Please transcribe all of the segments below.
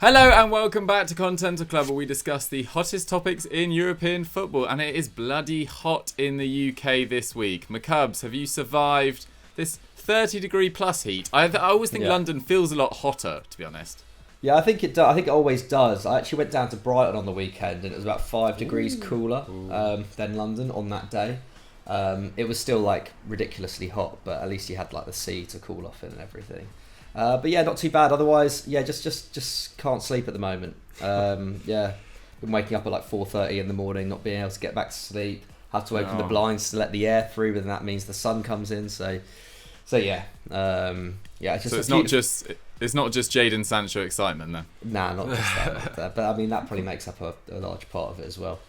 Hello and welcome back to Continental Club, where we discuss the hottest topics in European football, and it is bloody hot in the UK this week. McCubs, have you survived this 30-degree plus heat? I always think London feels a lot hotter, to be honest. Yeah, I think it does. I think it always does. I actually went down to Brighton on the weekend, and it was about 5 degrees cooler than London on that day. It was still like ridiculously hot, but at least you had like the sea to cool off in and everything. But yeah, not too bad. Otherwise, yeah, just can't sleep at the moment. Yeah, been waking up at like 4:30 in the morning, not being able to get back to sleep. Have to open the blinds to let the air through, but then that means the sun comes in. So yeah, yeah. It's just it's not just Jadon Sancho excitement then. Nah, not just that. But I mean, that probably makes up a large part of it as well.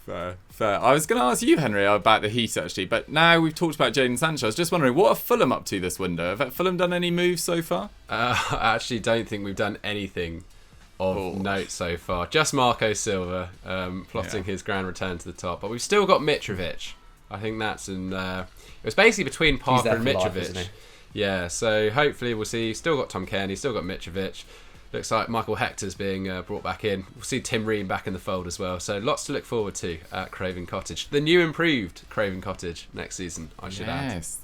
Fair. I was going to ask you, Henry, about the heat actually, but now we've talked about Jadon Sancho. I was just wondering, what are Fulham up to this window? Have Fulham done any moves so far? I actually don't think we've done anything of note so far. Just Marco Silva plotting his grand return to the top, but we've still got Mitrovic. I think that's it was basically between Parker and Mitrovic. Life, yeah, so hopefully we'll see. Still got Tom Cairney, still got Mitrovic. Looks like Michael Hector's being brought back in. We'll see Tim Ream back in the fold as well. So lots to look forward to at Craven Cottage. The new improved Craven Cottage next season, I should add. Yes,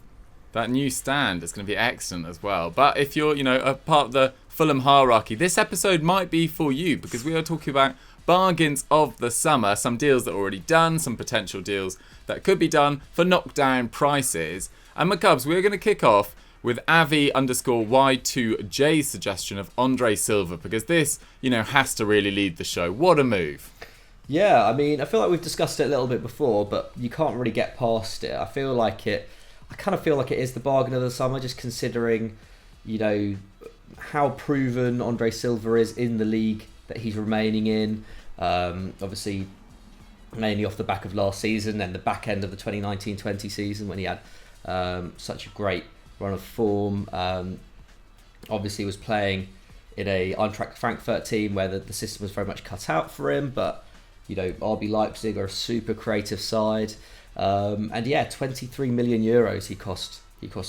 that new stand is going to be excellent as well. But if you're, a part of the Fulham hierarchy, this episode might be for you, because we are talking about bargains of the summer. Some deals that are already done, some potential deals that could be done for knockdown prices. And McCubs, we're going to kick off with Avi_Y2J's suggestion of Andre Silva, because this, has to really lead the show. What a move. Yeah, I mean, I feel like we've discussed it a little bit before, but you can't really get past it. I kind of feel like it is the bargain of the summer, just considering, how proven Andre Silva is in the league that he's remaining in. Obviously, mainly off the back of last season and the back end of the 2019-20 season when he had such a great run of form. Obviously was playing in a Eintracht Frankfurt team where the system was very much cut out for him, but RB Leipzig are a super creative side, and yeah, 23 million euros he cost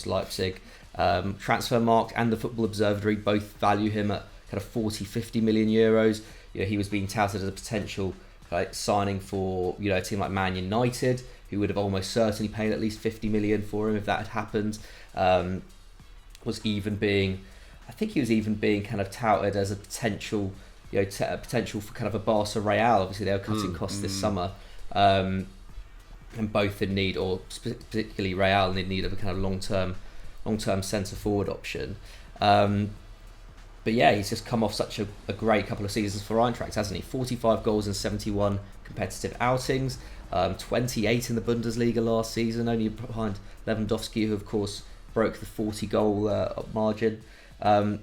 Leipzig. Transfermarkt and the Football Observatory both value him at kind of 40-50 million euros. He was being touted as a potential signing for a team like Man United, who would have almost certainly paid at least 50 million for him if that had happened. I think he was even being kind of touted as a potential, potential for kind of a Barca Real. Obviously, they were cutting costs this summer, and both in need, or particularly Real, in need of a kind of long-term centre forward option. But yeah, he's just come off such a great couple of seasons for Eintracht, hasn't he? 45 goals and 71 competitive outings. 28 in the Bundesliga last season, only behind Lewandowski, who of course broke the 40-goal margin. But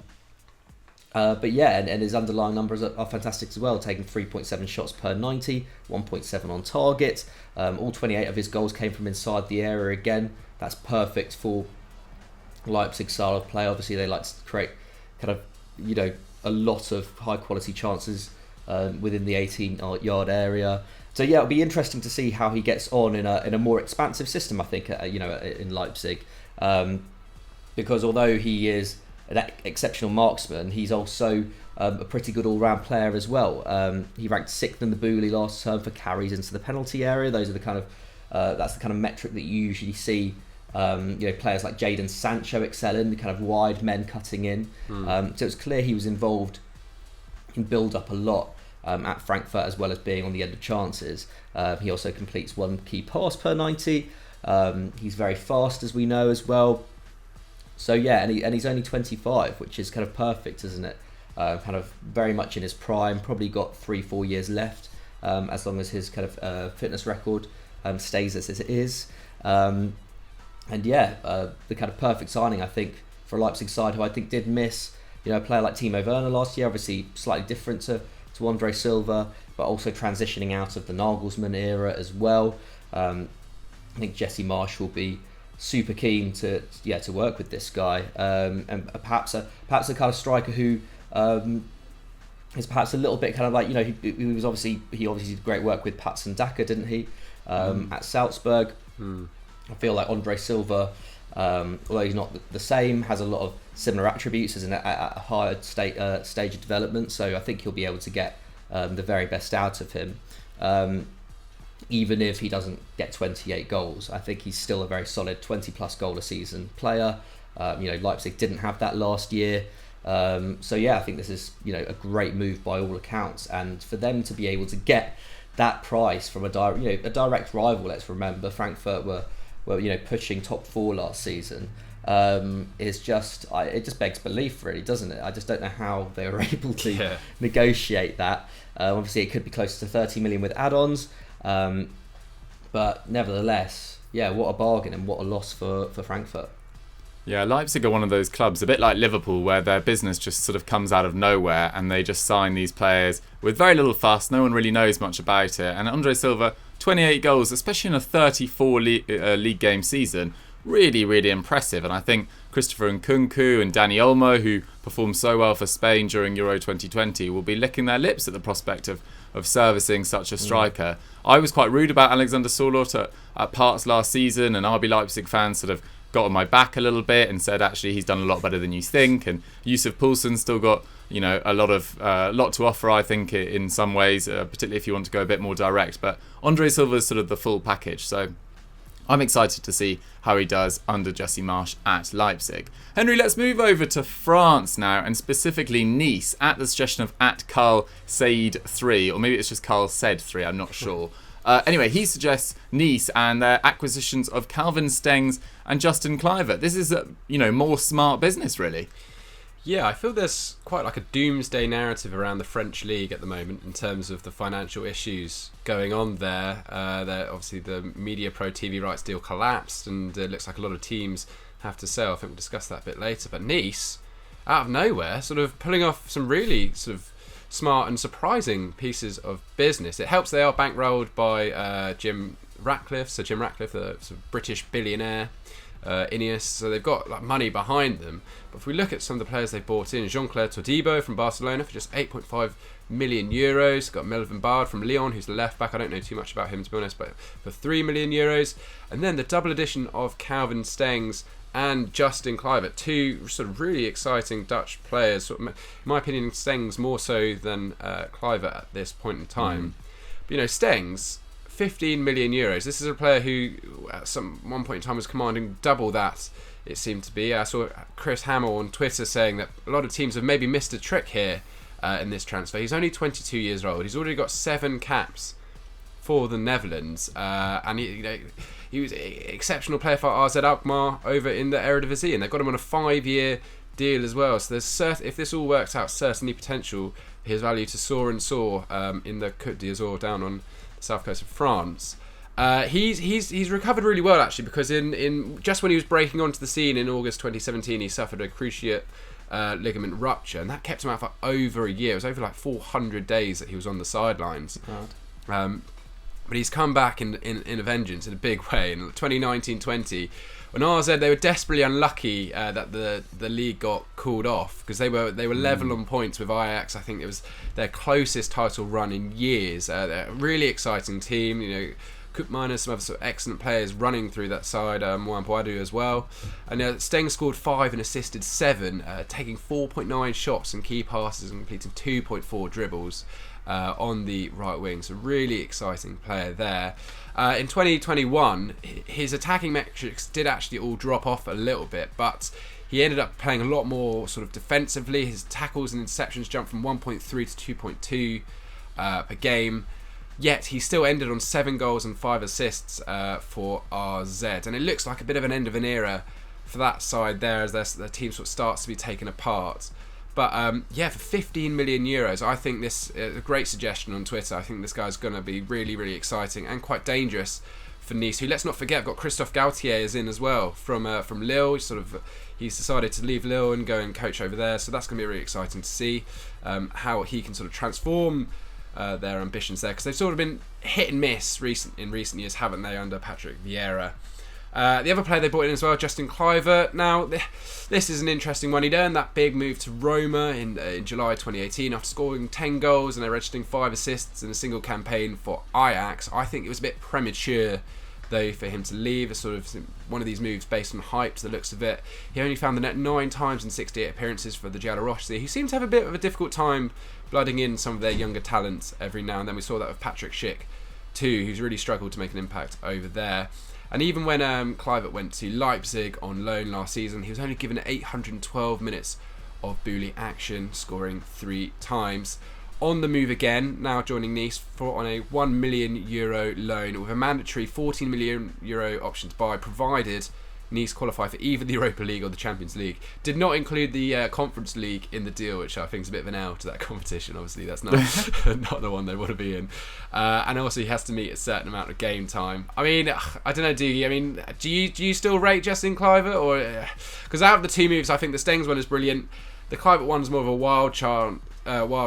yeah, and his underlying numbers are fantastic as well, taking 3.7 shots per 90, 1.7 on target. All 28 of his goals came from inside the area again. That's perfect for Leipzig style of play. Obviously, they like to create kind of, a lot of high-quality chances within the 18-yard area. So yeah, it'll be interesting to see how he gets on in a more expansive system, I think, in Leipzig. Because although he is an exceptional marksman, he's also a pretty good all-round player as well. He ranked 6th in the Bully last term for carries into the penalty area. Those are the kind of that's the kind of metric that you usually see players like Jadon Sancho excel in, the kind of wide men cutting in. So it's clear he was involved in build-up a lot at Frankfurt, as well as being on the end of chances. He also completes one key pass per 90. He's very fast, as we know, as well. So yeah, and he's only 25, which is kind of perfect, isn't it? Kind of very much in his prime. Probably got 3-4 years left, as long as his kind of fitness record stays as it is. And yeah, the kind of perfect signing, I think, for a Leipzig side who I think did miss, a player like Timo Werner last year. Obviously, slightly different to Andre Silva, but also transitioning out of the Nagelsmann era as well. I think Jesse Marsch will be super keen to work with this guy, and perhaps a kind of striker who is perhaps a little bit kind of like, he obviously did great work with Patson Daka, didn't he, at Salzburg. I feel like Andre Silva Although he's not the same, has a lot of similar attributes as at a higher stage of development. So I think he'll be able to get the very best out of him. Even if he doesn't get 28 goals, I think he's still a very solid 20-plus goal a season player. Leipzig didn't have that last year. So yeah, I think this is a great move by all accounts, and for them to be able to get that price from a direct rival. Let's remember Frankfurt were pushing top 4 last season. It just begs belief, really, doesn't it? I just don't know how they were able to negotiate that. Obviously, it could be close to 30 million with add-ons, but nevertheless, what a bargain and what a loss for Frankfurt. Yeah, Leipzig are one of those clubs, a bit like Liverpool, where their business just sort of comes out of nowhere and they just sign these players with very little fuss. No one really knows much about it. And Andre Silva, 28 goals, especially in a 34 league game season, really, really impressive. And I think Christopher Nkunku and Dani Olmo, who performed so well for Spain during Euro 2020, will be licking their lips at the prospect of servicing such a striker. I was quite rude about Alexander Sørloth at parts last season, and RB Leipzig fans sort of got on my back a little bit and said actually he's done a lot better than you think, and Yusuf Poulsen's still got a lot to offer, I think, in some ways, particularly if you want to go a bit more direct. But Andre Silva is sort of the full package, so I'm excited to see how he does under Jesse Marsch at Leipzig. Henry, let's move over to France now, and specifically Nice, at the suggestion of @Carl Said 3, or maybe it's just Carl Said 3, I'm not sure. Anyway, he suggests Nice and their acquisitions of Calvin Stengs and Justin Kluivert. This is more smart business, really. Yeah, I feel there's quite like a doomsday narrative around the French league at the moment in terms of the financial issues going on there. Obviously, the Media Pro TV rights deal collapsed, and it looks like a lot of teams have to sell. I think we'll discuss that a bit later. But Nice, out of nowhere, sort of pulling off some really sort of smart and surprising pieces of business. It helps they are bankrolled by Jim Ratcliffe, the sort of British billionaire, Ineos, so they've got like money behind them. But if we look at some of the players they bought in, Jean-Claire Todibo from Barcelona for just 8.5 million euros. Got Melvin Bard from Lyon, who's the left back. I don't know too much about him, to be honest, but for 3 million euros. And then the double addition of Calvin Stengs and Justin Kluivert, two sort of really exciting Dutch players. Sort of, in my opinion, Stengs more so than Kluivert at this point in time. But Stengs, 15 million euros. This is a player who at one point in time was commanding double that, it seemed to be. I saw Chris Hamill on Twitter saying that a lot of teams have maybe missed a trick here in this transfer. He's only 22 years old. He's already got 7 caps for the Netherlands, and he was an exceptional player for AZ Alkmaar over in the Eredivisie, and they've got him on a 5-year deal as well. So there's if this all works out, certainly potential for his value to soar and soar in the Côte d'Azur down on the south coast of France. He's recovered really well, actually, because in just when he was breaking onto the scene in August 2017, he suffered a cruciate ligament rupture, and that kept him out for over a year. It was over like 400 days that he was on the sidelines. But he's come back in a vengeance in a big way. In 2019-20, when AZ, they were desperately unlucky that the league got called off, because they were level on points with Ajax. I think it was their closest title run in years. They're a really exciting team. Koopmeiners, some other sort of excellent players running through that side. Mohamed Bouadou as well. And Stengs scored 5 and assisted 7, taking 4.9 shots and key passes and completing 2.4 dribbles. On the right wing, so really exciting player there. In 2021, his attacking metrics did actually all drop off a little bit, but he ended up playing a lot more sort of defensively. His tackles and interceptions jumped from 1.3 to 2.2 per game, yet he still ended on 7 goals and 5 assists for RZ, and it looks like a bit of an end of an era for that side there as their team sort of starts to be taken apart. But for 15 million euros, I think this is a great suggestion on Twitter. I think this guy's going to be really, really exciting and quite dangerous for Nice, who, let's not forget, have got Christophe Gaultier is in as well from Lille. He's decided to leave Lille and go and coach over there, so that's going to be really exciting to see how he can sort of transform their ambitions there, because they've sort of been hit and miss in recent years, haven't they, under Patrick Vieira. The other player they brought in as well, Justin Kluivert. Now, this is an interesting one. He'd earned that big move to Roma in July 2018 after scoring 10 goals and registering 5 assists in a single campaign for Ajax. I think it was a bit premature, though, for him to leave. A sort of one of these moves based on hype, to the looks of it. He only found the net 9 times in 68 appearances for the Giallorossi, who seem to have a bit of a difficult time blooding in some of their younger talents every now and then. We saw that with Patrick Schick too, who's really struggled to make an impact over there. And even when Kluivert went to Leipzig on loan last season, he was only given 812 minutes of Bully action, scoring 3 times. On the move again, now joining Nice on a €1 million loan with a mandatory €14 million option to buy, provided Nice qualify for either the Europa League or the Champions League. Did not include the Conference League in the deal, which I think is a bit of an L to that competition. Obviously, that's not not the one they want to be in. And also, he has to meet a certain amount of game time. I mean, I don't know, Dougie. I mean, do you still rate Justin Kluivert, or because out of the 2 moves, I think the Stengs one is brilliant. The Kluivert one is more of a wild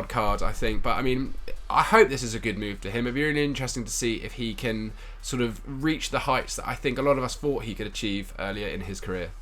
card, I think. But I mean, I hope this is a good move to him. It'd be really interesting to see if he can sort of reach the heights that I think a lot of us thought he could achieve earlier in his career.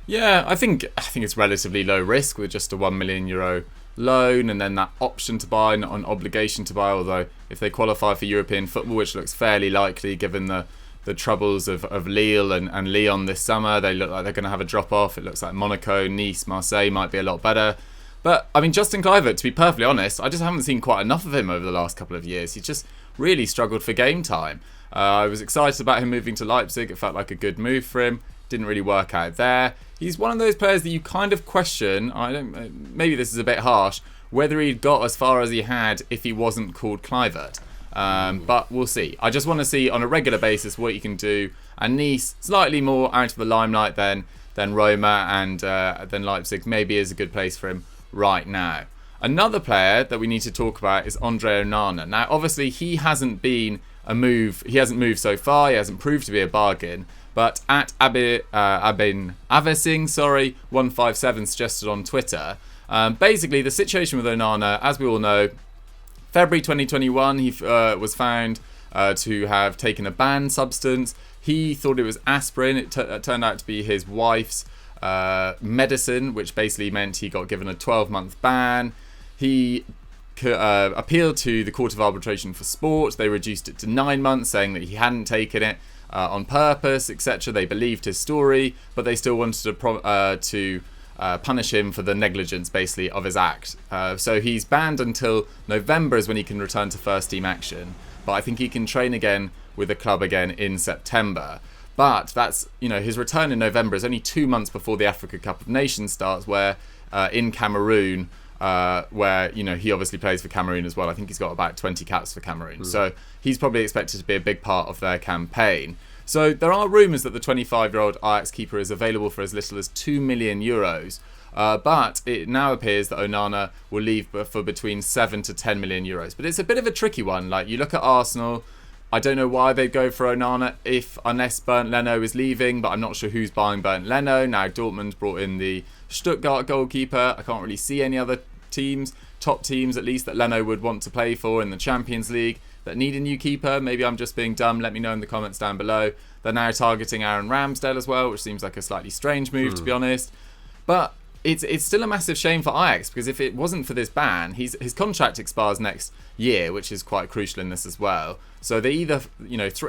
Yeah, I think it's relatively low risk with just a €1 million loan, and then that option to buy, not an obligation to buy. Although if they qualify for European football, which looks fairly likely given the troubles of Lille and Lyon this summer, they look like they're going to have a drop off. It looks like Monaco, Nice, Marseille might be a lot better. But I mean, Justin Kluivert, to be perfectly honest, I just haven't seen quite enough of him over the last couple of years. He's just really struggled for game time. I was excited about him moving to Leipzig. It felt like a good move for him. Didn't really work out there. He's one of those players that you kind of question, maybe this is a bit harsh, whether he'd got as far as he had if he wasn't called Kluivert. But we'll see. I just want to see on a regular basis what he can do. And Nice, slightly more out of the limelight than Roma and than Leipzig, maybe is a good place for him right now. Another player that we need to talk about is Andre Onana. Now, obviously, he hasn't moved so far. He hasn't proved to be a bargain. But at Avesing, 157 suggested on Twitter, basically the situation with Onana, as we all know, February 2021, he was found to have taken a banned substance. He thought it was aspirin. It turned out to be his wife's medicine, which basically meant he got given a 12-month ban. He appealed to the Court of Arbitration for Sport. They reduced it to 9 months, saying that he hadn't taken it on purpose, etc. They believed his story, but they still wanted to punish him for the negligence, basically, of his act. So he's banned until November is when he can return to first team action. But I think he can train again with the club again in September. But that's, his return in November is only 2 months before the Africa Cup of Nations starts, where in Cameroon, where he obviously plays for Cameroon as well. I think he's got about 20 caps for Cameroon. So he's probably expected to be a big part of their campaign. So there are rumours that the 25-year-old Ajax keeper is available for as little as €2 million. But it now appears that Onana will leave for between €7 to €10 million. But it's a bit of a tricky one. Like, you look at Arsenal, I don't know why they'd go for Onana unless Bernd Leno is leaving, but I'm not sure who's buying Bernd Leno. Now Dortmund brought in the Stuttgart goalkeeper. I can't really see any other top teams at least, that Leno would want to play for in the Champions League that need a new keeper. Maybe I'm just being dumb. Let me know in the comments down below. They're now targeting Aaron Ramsdale as well, which seems like a slightly strange move, to be honest. But it's still a massive shame for Ajax, because if it wasn't for this ban, his contract expires next year, which is quite crucial in this as well. So they either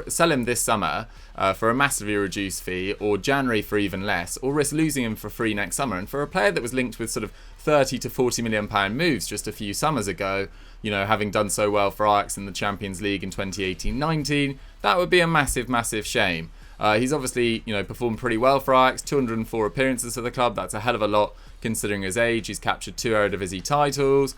sell him this summer for a massively reduced fee, or January for even less, or risk losing him for free next summer. And for a player that was linked with sort of £30 to £40 million moves just a few summers ago, having done so well for Ajax in the Champions League in 2018-19, that would be a massive, massive shame. He's obviously, performed pretty well for Ajax, 204 appearances for the club. That's a hell of a lot considering his age. He's captured 2 Eredivisie titles.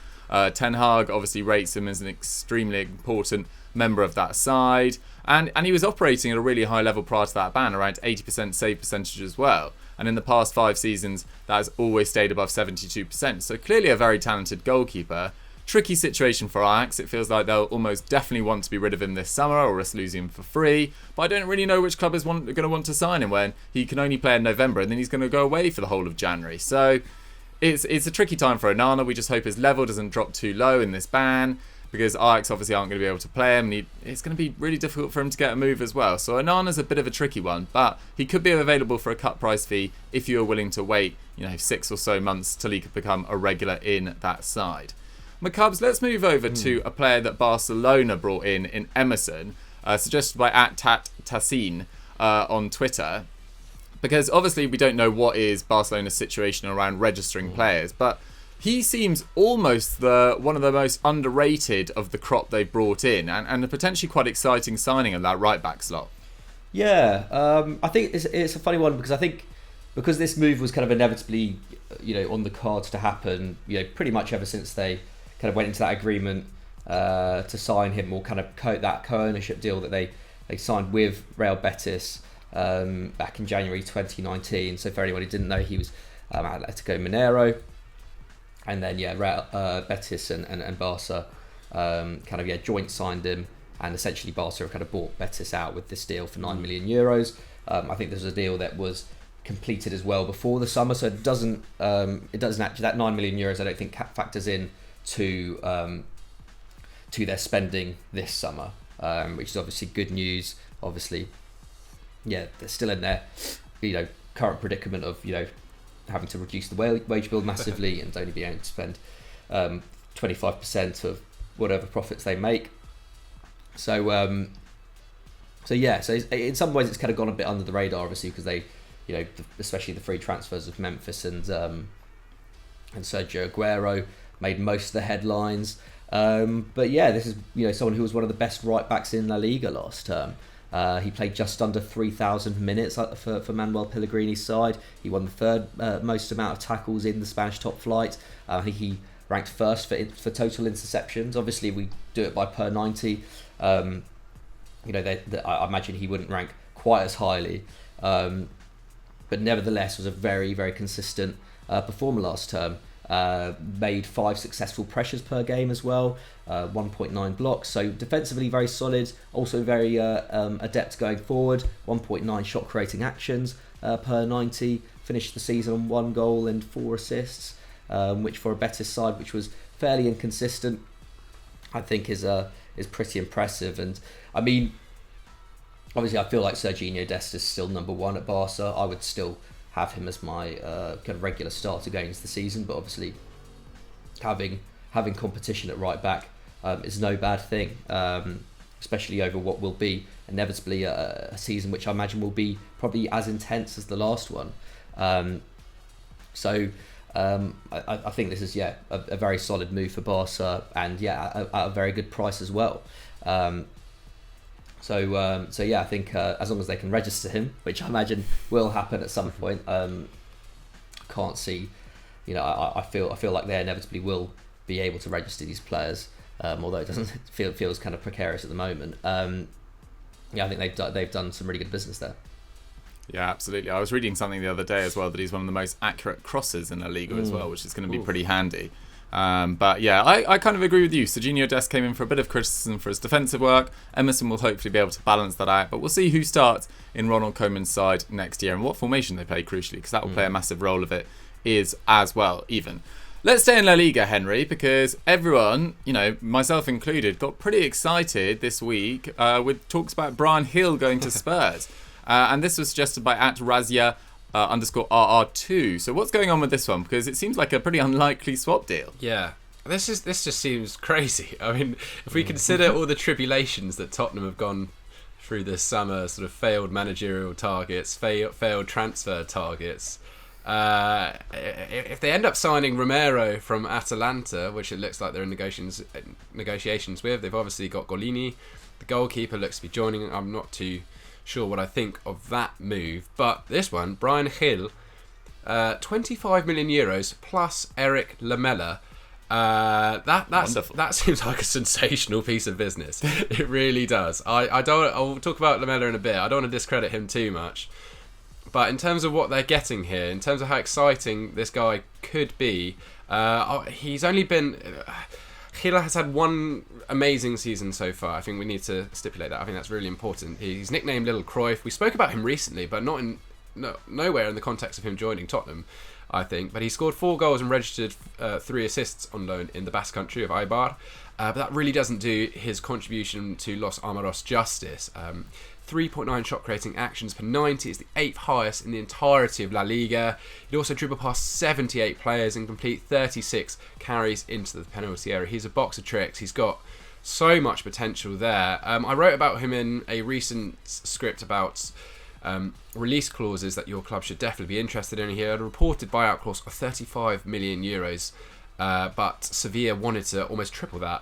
Ten Hag obviously rates him as an extremely important member of that side. And he was operating at a really high level prior to that ban, around 80% save percentage as well. And in the past 5 seasons, that has always stayed above 72%. So clearly a very talented goalkeeper. Tricky situation for Ajax. It feels like they'll almost definitely want to be rid of him this summer, or risk losing him for free. But I don't really know which club is going to want to sign him when he can only play in November, and then he's going to go away for the whole of January. So it's a tricky time for Onana. We just hope his level doesn't drop too low in this ban, because Ajax obviously aren't going to be able to play him. And it's going to be really difficult for him to get a move as well. So Onana's a bit of a tricky one, but he could be available for a cut price fee if you're willing to wait 6 or so months till he could become a regular in that side. McCubs, let's move over to a player that Barcelona brought in Emerson. suggested by @Tassin on Twitter. Because obviously we don't know what is Barcelona's situation around registering players, but he seems almost one of the most underrated of the crop they've brought in, and a potentially quite exciting signing of that right-back slot. Yeah, I think it's a funny one because I think because this move was kind of inevitably, on the cards to happen, pretty much ever since they kind of went into that agreement to sign him, or kind of that co-ownership deal that they signed with Real Betis back in January 2019. So for anyone who didn't know, he was Atletico Mineiro, and then Real Betis and Barca joint signed him, and essentially Barca kind of bought Betis out with this deal for €9 million. I think there's a deal that was completed as well before the summer, so it doesn't actually, that €9 million I don't think factors in to their spending this summer, which is obviously good news. Obviously, they're still in their current predicament of having to reduce the wage bill massively and only be able to spend 25% of whatever profits they make. So in some ways it's kind of gone a bit under the radar, obviously, because they, especially the free transfers of Memphis and Sergio Aguero made most of the headlines. But this is someone who was one of the best right backs in La Liga last term. He played just under 3,000 minutes for Manuel Pellegrini's side. He won the third most amount of tackles in the Spanish top flight. I think he ranked first for total interceptions. Obviously, we do it by per 90. I imagine he wouldn't rank quite as highly, but nevertheless was a very, very consistent performer last term. Made 5 successful pressures per game as well, 1.9 blocks, so defensively very solid, also very adept going forward. 1.9 shot creating actions per 90, finished the season on 1 goal and 4 assists, which for a Betis side which was fairly inconsistent, I think is pretty impressive. And I mean, obviously I feel like Serginho Dest is still number 1 at Barca. I would still have him as my kind of regular starter going into the season, but obviously having competition at right back is no bad thing, especially over what will be inevitably a season which I imagine will be probably as intense as the last one. I think this is a very solid move for Barca, and at a very good price as well. I think as long as they can register him, which I imagine will happen at some point, can't see, I feel like they inevitably will be able to register these players, although it doesn't feels kind of precarious at the moment. I think they've done some really good business there. Yeah, absolutely. I was reading something the other day as well that he's one of the most accurate crossers in La Liga as well, which is going to be pretty handy. I kind of agree with you. Serginho Dest came in for a bit of criticism for his defensive work. Emerson will hopefully be able to balance that out, but we'll see who starts in Ronald Koeman's side next year and what formation they play, crucially, because that will play a massive role of it is as well, even. Let's stay in La Liga, Henry, because everyone, myself included, got pretty excited this week with talks about Bryan going to Spurs. And this was suggested by @Razia _RR2. So what's going on with this one? Because it seems like a pretty unlikely swap deal. Yeah, this just seems crazy. I mean, if we consider all the tribulations that Tottenham have gone through this summer, sort of failed managerial targets, failed transfer targets. If they end up signing Romero from Atalanta, which it looks like they're in negotiations with, they've obviously got Golini. The goalkeeper looks to be joining. I'm not too sure what I think of that move, but this one, Bryan Gil, €25 million plus Erik Lamela. That seems like a sensational piece of business. It really does. I'll talk about Lamela in a bit. I don't want to discredit him too much, but in terms of what they're getting here, in terms of how exciting this guy could be, he's only been. Gil has had 1 amazing season so far. I think we need to stipulate that. I think that's really important. He's nicknamed Little Cruyff. We spoke about him recently, but nowhere in the context of him joining Tottenham, I think. But he scored 4 goals and registered 3 assists on loan in the Basque country of Eibar. But that really doesn't do his contribution to Los Armaros justice. 3.9 shot creating actions per 90 is the 8th highest in the entirety of La Liga. He'd also dribble past 78 players and complete 36 carries into the penalty area. He's a box of tricks. He's got so much potential there. I wrote about him in a recent script about release clauses that your club should definitely be interested in. He had a reported buyout clause of 35 million euros, but Sevilla wanted to almost triple that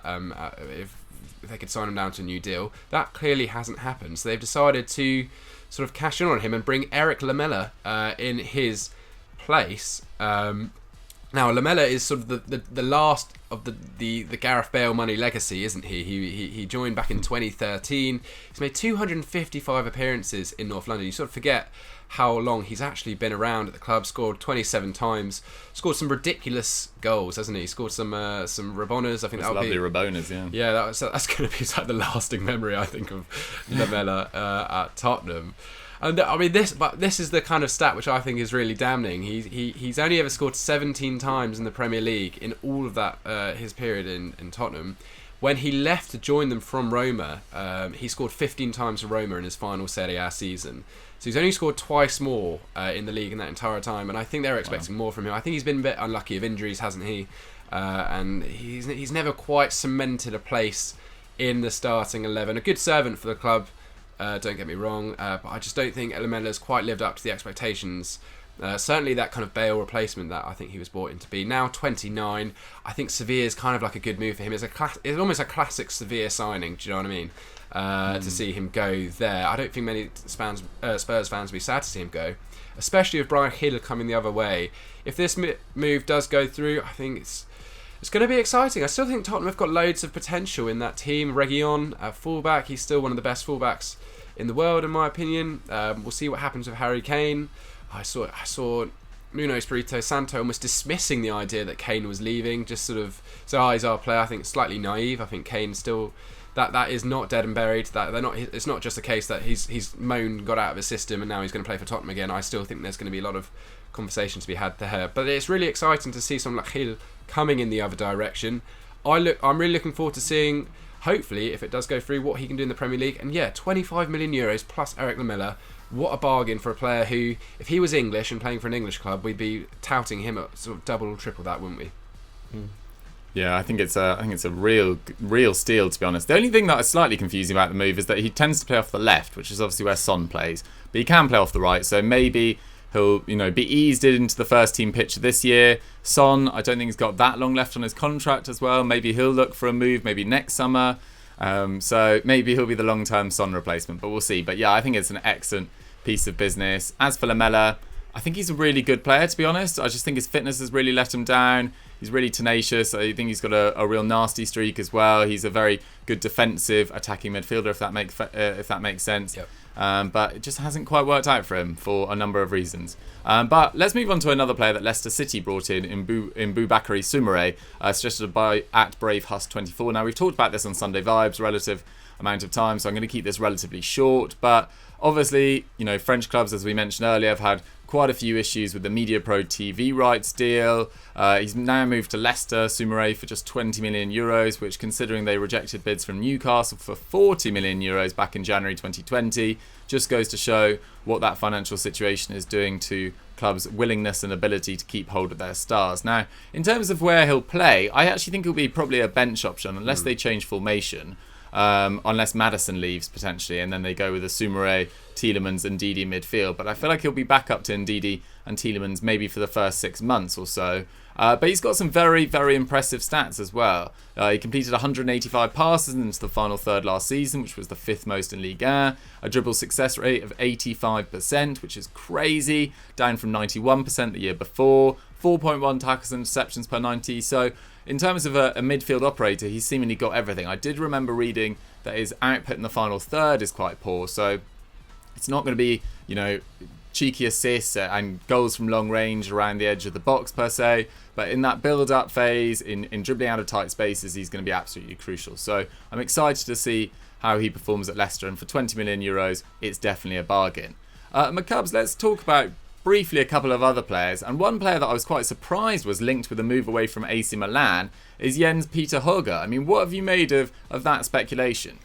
if they could sign him down to a new deal. That clearly hasn't happened, so they've decided to sort of cash in on him and bring Erik Lamela in his place. Now, Lamela is sort of the last of the Gareth Bale money legacy, isn't he? He joined back in 2013. He's made 255 appearances in North London. You sort of forget how long he's actually been around at the club. Scored 27 times. Scored some ridiculous goals, hasn't he? Scored some Rabonas. I think that would lovely be Rabonas, yeah. Yeah, that's going to be like the lasting memory, I think, of Lamela at Tottenham. And I mean, this is the kind of stat which I think is really damning. He's only ever scored 17 times in the Premier League in all of that his period in Tottenham. When he left to join them from Roma, he scored 15 times for Roma in his final Serie A season. So he's only scored twice more in the league in that entire time, and I think they're expecting more from him. I think he's been a bit unlucky of injuries, hasn't he? And he's never quite cemented a place in the starting 11. A good servant for the club. Don't get me wrong, but I just don't think Lamela's quite lived up to the expectations. Certainly that kind of Bale replacement that I think he was brought in to be. Now 29, I think Sevilla is kind of like a good move for him. It's almost a classic Sevilla signing, do you know what I mean? To see him go there. I don't think many Spurs fans will be sad to see him go, especially with Bryan coming the other way. If this move does go through, I think it's going to be exciting. I still think Tottenham have got loads of potential in that team. Reguilon, fullback, he's still one of the best fullbacks in the world, in my opinion. We'll see what happens with Harry Kane. I saw Nuno Espirito Santo almost dismissing the idea that Kane was leaving, just sort of, so he's our player. I think slightly naive. I think Kane still, that is not dead and buried. That they're not. It's not just a case that he's moaned, got out of his system, and now he's going to play for Tottenham again. I still think there's going to be a lot of conversation to be had there. But it's really exciting to see someone like Gil coming in the other direction. I'm really looking forward to seeing, hopefully, if it does go through, what he can do in the Premier League. And yeah, 25 million euros plus Erik Lamela. What a bargain for a player who, if he was English and playing for an English club, we'd be touting him at sort of double or triple that, wouldn't we? Yeah, I think it's a real steal, to be honest. The only thing that is slightly confusing about the move is that he tends to play off the left, which is obviously where Son plays, but he can play off the right. So maybe he'll be eased into the first team picture this year. Son, I don't think he's got that long left on his contract as well. Maybe he'll look for a move maybe next summer. So maybe he'll be the long-term Son replacement, but we'll see. But yeah, I think it's an excellent piece of business. As for Lamela, I think he's a really good player, to be honest. I just think his fitness has really let him down. He's really tenacious. I think he's got a real nasty streak as well. He's a very good defensive attacking midfielder, if that makes sense. Yep. But it just hasn't quite worked out for him for a number of reasons. But let's move on to another player that Leicester City brought in Bubakari Soumare, suggested by @BraveHus24. Now, we've talked about this on Sunday Vibes, relative amount of time, so I'm going to keep this relatively short. But obviously, French clubs, as we mentioned earlier, have had quite a few issues with the MediaPro TV rights deal. He's now moved to Leicester, Soumare, for just 20 million euros, which, considering they rejected bids from Newcastle for 40 million euros back in January 2020, just goes to show what that financial situation is doing to clubs' willingness and ability to keep hold of their stars. Now, in terms of where he'll play, I actually think he'll be probably a bench option, unless they change formation. Unless Maddison leaves potentially, and then they go with a Soumare, Tielemans and Ndidi midfield. But I feel like he'll be back up to Ndidi and Tielemans maybe for the first 6 months or so. But he's got some very, very impressive stats as well. He completed 185 passes into the final third last season, which was the 5th most in Ligue 1. A dribble success rate of 85%, which is crazy, down from 91% the year before. 4.1 tackles and interceptions per 90. So in terms of a midfield operator, he's seemingly got everything. I did remember reading that his output in the final third is quite poor. So it's not going to be, cheeky assists and goals from long range around the edge of the box per se. But in that build-up phase, in dribbling out of tight spaces, he's going to be absolutely crucial. So I'm excited to see how he performs at Leicester. And for 20 million euros, it's definitely a bargain. McCubs, let's talk about briefly a couple of other players, and one player that I was quite surprised was linked with a move away from AC Milan is Jens Peter Hauge. I mean, what have you made of that speculation?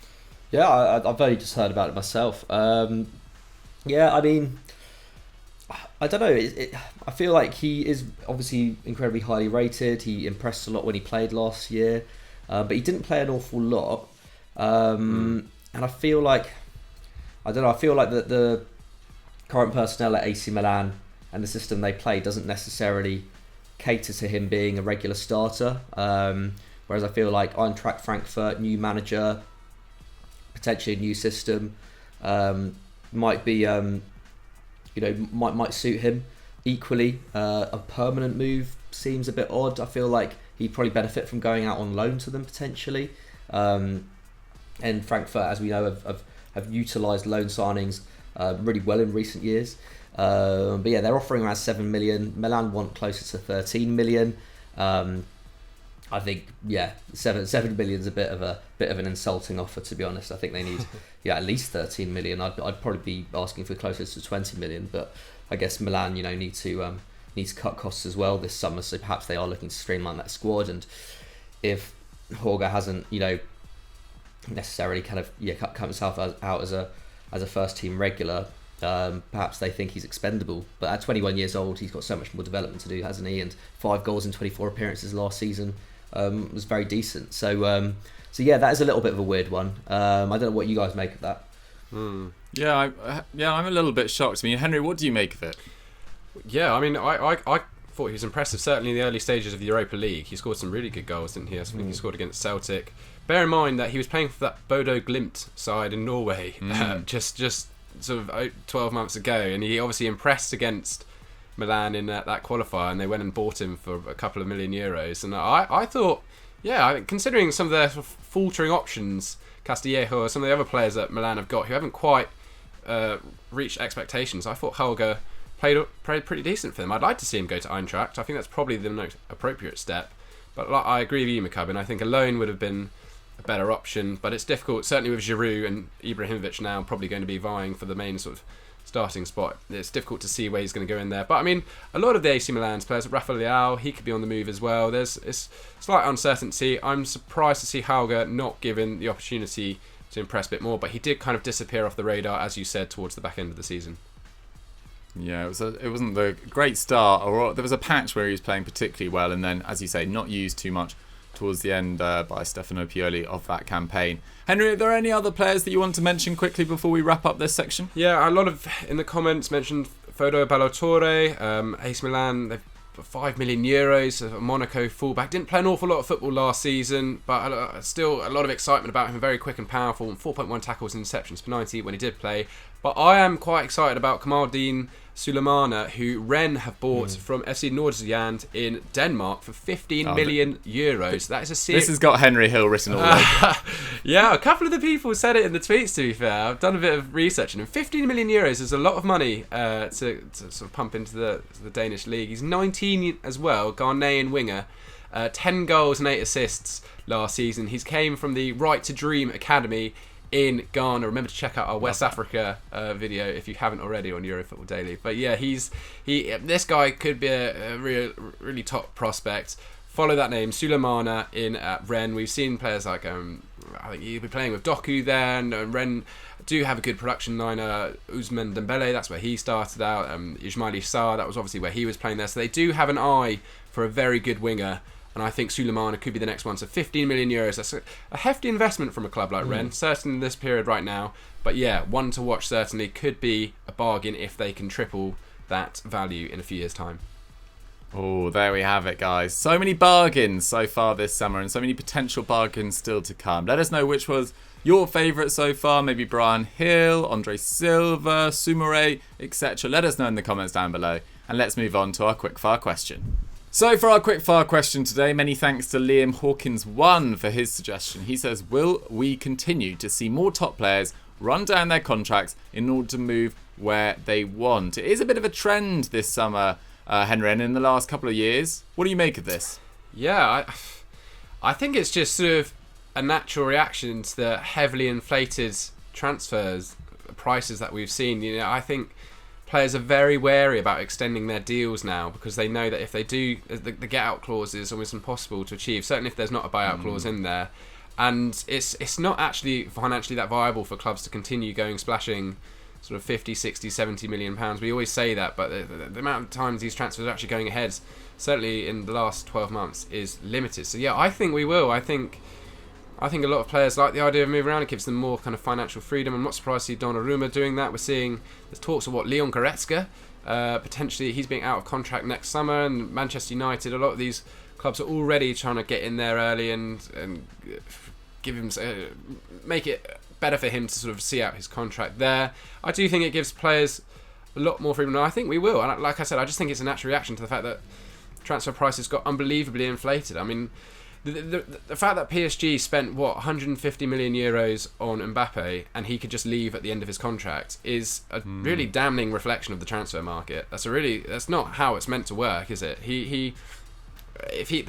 Yeah, I've only just heard about it myself. Yeah, I mean, I don't know. I feel like he is obviously incredibly highly rated. He impressed a lot when he played last year. but he didn't play an awful lot. And I feel like, that the current personnel at AC Milan and the system they play doesn't necessarily cater to him being a regular starter. Whereas I feel like Eintracht Frankfurt, new manager, potentially a new system, might be, might suit him. Equally, a permanent move seems a bit odd. I feel like he'd probably benefit from going out on loan to them potentially. And Frankfurt, as we know, have utilised loan signings really well in recent years. But yeah, they're offering around 7 million. Milan want closer to 13 million. I think 7 million is a bit of an insulting offer, to be honest. I think they need at least 13 million. I'd probably be asking for closer to 20 million, but I guess Milan need to cut costs as well this summer, so perhaps they are looking to streamline that squad. And if Jorge hasn't necessarily cut himself out as a first team regular, perhaps they think he's expendable. But at 21 years old, he's got so much more development to do, hasn't he? And 5 goals in 24 appearances last season was very decent. So yeah, that is a little bit of a weird one. I don't know what you guys make of that. Yeah, I'm a little bit shocked. I mean, Henry, what do you make of it? Yeah, I mean, I thought he was impressive. Certainly in the early stages of the Europa League, he scored some really good goals, didn't he? I think he scored against Celtic. Bear in mind that he was playing for that Bodo Glimt side in Norway just sort of 12 months ago, and he obviously impressed against Milan in that qualifier, and they went and bought him for a couple of million euros. And I thought, considering some of their sort of faltering options, Castillejo or some of the other players that Milan have got who haven't quite reached expectations, I thought Holger played pretty decent for them. I'd like to see him go to Eintracht. I think that's probably the most appropriate step. But I agree with you, McCubs, and I think a loan would have been a better option. But it's difficult, certainly with Giroud and Ibrahimovic now probably going to be vying for the main sort of starting spot. It's difficult to see where he's going to go in there. But I mean, a lot of the AC Milan's players, Rafael Leao, he could be on the move as well. It's slight uncertainty. I'm surprised to see Holger not given the opportunity to impress a bit more, but he did kind of disappear off the radar, as you said, towards the back end of the season. Yeah, it wasn't the great start, or there was a patch where he was playing particularly well, and then, as you say, not used too much towards the end by Stefano Pioli of that campaign. Henry, are there any other players that you want to mention quickly before we wrap up this section? Yeah, a lot of in the comments mentioned Fodo Ballo-Touré, AC Milan. They've got 5 million euros, a Monaco fullback. Didn't play an awful lot of football last season, but still a lot of excitement about him. Very quick and powerful, and 4.1 tackles and interceptions per 90 when he did play. But I am quite excited about Kamaldeen Sulemana, who Rennes have bought from FC Nordsjælland in Denmark for 15 million euros. That is a serious... This has got Henry Hill written all over it. Yeah, a couple of the people said it in the tweets, to be fair. I've done a bit of research, and 15 million euros is a lot of money to sort of pump into the Danish league. He's 19 as well, Ghanaian winger. 10 goals and 8 assists last season. He's came from the Right to Dream Academy in Ghana. Remember to check out our West Africa video if you haven't already on Eurofootball Daily. But yeah, this guy could be a really top prospect. Follow that name, Sulemana in Rennes. We've seen players like I think he'll be playing with Doku there, and Rennes do have a good production line. Ousmane Dembele, that's where he started out. Ismaili Sarr, that was obviously where he was playing there. So they do have an eye for a very good winger. And I think Sulemana could be the next one. So 15 million euros, that's a hefty investment from a club like Rennes, certainly in this period right now. But yeah, one to watch certainly. Could be a bargain if they can triple that value in a few years' time. Oh, there we have it, guys. So many bargains so far this summer, and so many potential bargains still to come. Let us know which was your favourite so far. Maybe Bryan Hill, Andre Silva, Soumare, etc. Let us know in the comments down below. And let's move on to our quickfire question. So for our quickfire question today, many thanks to Liam Hawkins1 for his suggestion. He says, will we continue to see more top players run down their contracts in order to move where they want? It is a bit of a trend this summer, Henry, and in the last couple of years. What do you make of this? Yeah, I think it's just sort of a natural reaction to the heavily inflated transfers prices that we've seen. You know, I think players are very wary about extending their deals now because they know that if they do, the get-out clause is almost impossible to achieve, certainly if there's not a buyout clause in there. And it's not actually financially that viable for clubs to continue splashing sort of 50, 60, 70 million pounds. We always say that, but the amount of times these transfers are actually going ahead, certainly in the last 12 months, is limited. So yeah, I think we will. I think I think a lot of players like the idea of moving around. It gives them more kind of financial freedom. I'm not surprised to see Donnarumma doing that. We're seeing there's talks of Leon Goretzka, potentially he's being out of contract next summer, and Manchester United, a lot of these clubs are already trying to get in there early and give him make it better for him to sort of see out his contract there. I do think it gives players a lot more freedom, and I think we will. And like I said, I just think it's a natural reaction to the fact that transfer prices got unbelievably inflated. I mean, the fact that PSG spent 150 million euros on Mbappe and he could just leave at the end of his contract is a really damning reflection of the transfer market. That's not how it's meant to work, is it? The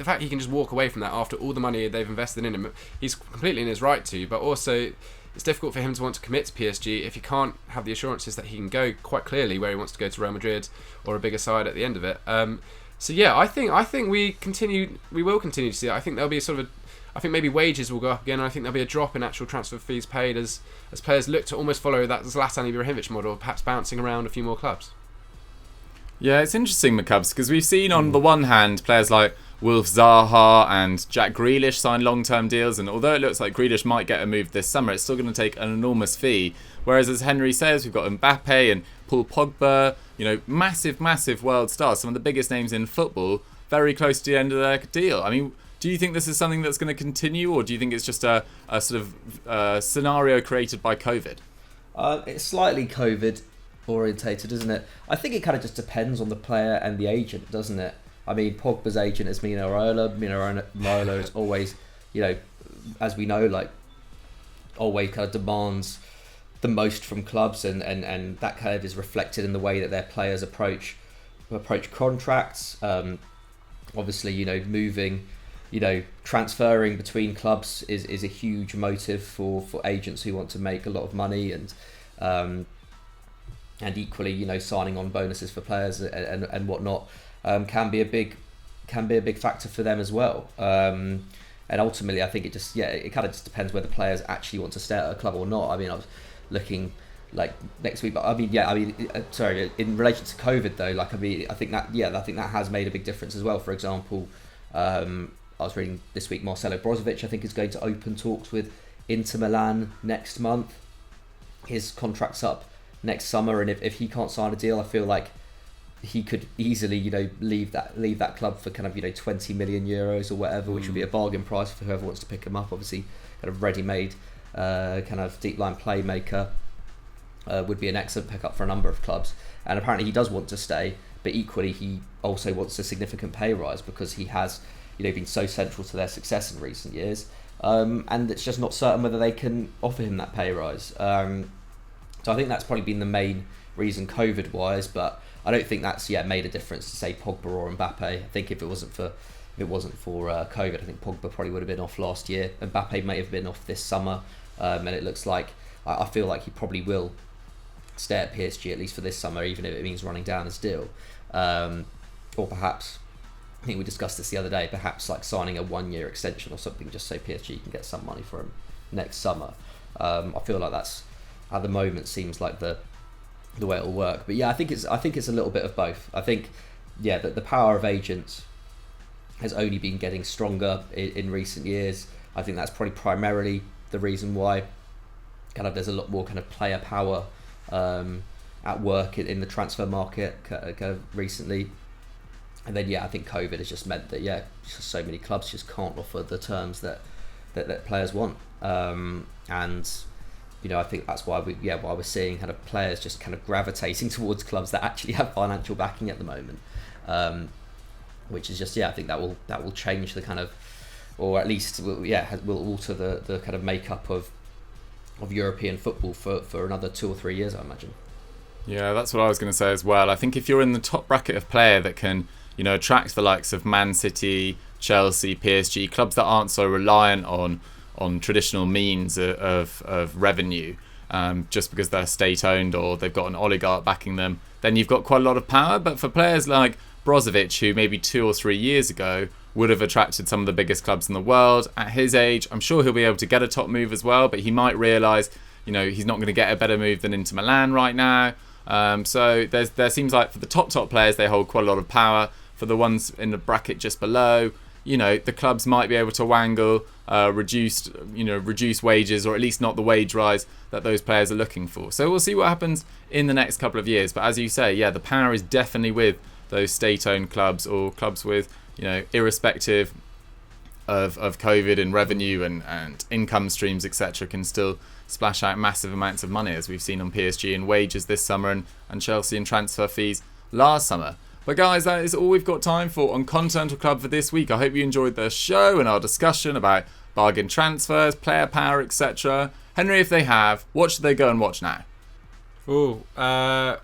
fact he can just walk away from that after all the money they've invested in him, he's completely in his right to. But also, it's difficult for him to want to commit to PSG if he can't have the assurances that he can go quite clearly where he wants to go to Real Madrid or a bigger side at the end of it. So yeah, I think we will continue to see it. I think there'll be I think maybe wages will go up again. I think there'll be a drop in actual transfer fees paid as players look to almost follow that Zlatan Ibrahimovic model, perhaps bouncing around a few more clubs. Yeah, it's interesting, McCubs, because we've seen on the one hand players like Wilf Zaha and Jack Grealish sign long-term deals, and although it looks like Grealish might get a move this summer, it's still going to take an enormous fee. Whereas, as Henry says, we've got Mbappe and Paul Pogba, massive world stars, some of the biggest names in football, very close to the end of their deal. I mean, do you think this is something that's going to continue, or do you think it's just a sort of scenario created by COVID? It's slightly COVID orientated, isn't it? I think it kind of just depends on the player and the agent, doesn't it? I mean, Pogba's agent is Mino Raiola. Mino Raiola is always, as we know, always kind of demands the most from clubs, and that kind of is reflected in the way that their players approach contracts. Obviously, moving, transferring between clubs is a huge motive for agents who want to make a lot of money, and equally, signing on bonuses for players and whatnot. Can be a big factor for them as well. And ultimately, I think it kind of just depends whether players actually want to stay at a club or not. I mean, I was looking next week, but sorry, in relation to COVID though, I think that has made a big difference as well. For example, I was reading this week Marcelo Brozovic, I think, is going to open talks with Inter Milan next month. His contract's up next summer, and if he can't sign a deal, I feel like he could easily, leave that club for kind of 20 million euros or whatever, which would be a bargain price for whoever wants to pick him up. Obviously, kind of ready-made, kind of deep line playmaker would be an excellent pickup for a number of clubs. And apparently, he does want to stay, but equally, he also wants a significant pay rise because he has, been so central to their success in recent years. And it's just not certain whether they can offer him that pay rise. So I think that's probably been the main reason, COVID-wise, but I don't think that's made a difference to say Pogba or Mbappe. I think if it wasn't for COVID, I think Pogba probably would have been off last year. Mbappe may have been off this summer, and it looks like I feel like he probably will stay at PSG at least for this summer, even if it means running down his deal. Or perhaps, I think we discussed this the other day, perhaps signing a 1-year extension or something, just so PSG can get some money for him next summer. I feel like that's at the moment seems like the way it'll work. But yeah, I think it's a little bit of both. I think that the power of agents has only been getting stronger in recent years. I think that's probably primarily the reason why kind of there's a lot more kind of player power at work in the transfer market kind of recently. And then I think COVID has just meant that just so many clubs just can't offer the terms that players want. And I think that's why we're seeing kind of players just kind of gravitating towards clubs that actually have financial backing at the moment, which is just I think that will change the kind of, or at least will alter the kind of makeup of European football for another 2 or 3 years, I imagine. Yeah, that's what I was going to say as well. I think if you're in the top bracket of player that can attract the likes of Man City, Chelsea, PSG, clubs that aren't so reliant on traditional means of revenue, just because they're state-owned or they've got an oligarch backing them, then you've got quite a lot of power. But for players like Brozovic, who maybe 2 or 3 years ago would have attracted some of the biggest clubs in the world, at his age, I'm sure he'll be able to get a top move as well, but he might realise, he's not going to get a better move than Inter Milan right now. So there seems like for the top players, they hold quite a lot of power. For the ones in the bracket just below, the clubs might be able to wangle reduced wages, or at least not the wage rise that those players are looking for. So we'll see what happens in the next couple of years. But as you say, the power is definitely with those state-owned clubs, or clubs with, irrespective of COVID and revenue and income streams, etc., can still splash out massive amounts of money, as we've seen on PSG in wages this summer, and Chelsea in transfer fees last summer. But guys, that is all we've got time for on Continental Club for this week. I hope you enjoyed the show and our discussion about bargain transfers, player power, etc. Henry, if they have, what should they go and watch now? I've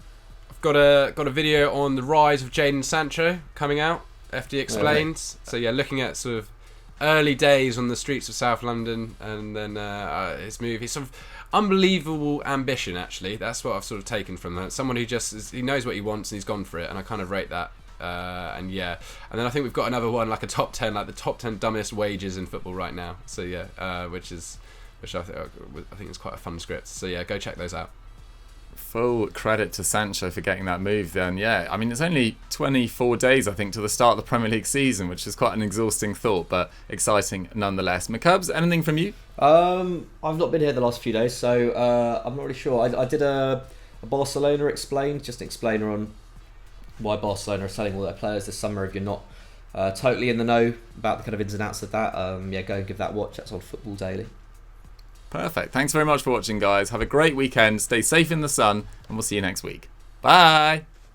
got a video on the rise of Jadon Sancho coming out. FD explains. So looking at sort of early days on the streets of South London, and then his move. He's sort of unbelievable ambition, actually. That's what I've sort of taken from that. Someone who he knows what he wants and he's gone for it, and I kind of rate that. And then I think we've got another one, like a top 10, like the top 10 dumbest wages in football right now. So which I think is quite a fun script. So go check those out. Full credit to Sancho for getting that move then. I mean, it's only 24 days, I think, to the start of the Premier League season, which is quite an exhausting thought, but exciting nonetheless. McCubs, anything from you? I've not been here the last few days, so I'm not really sure. I did a Barcelona explained, just an explainer on why Barcelona are selling all their players this summer. If you're not totally in the know about the kind of ins and outs of that, go and give that a watch. That's on Football Daily. Perfect. Thanks very much for watching, guys. Have a great weekend. Stay safe in the sun, and we'll see you next week. Bye.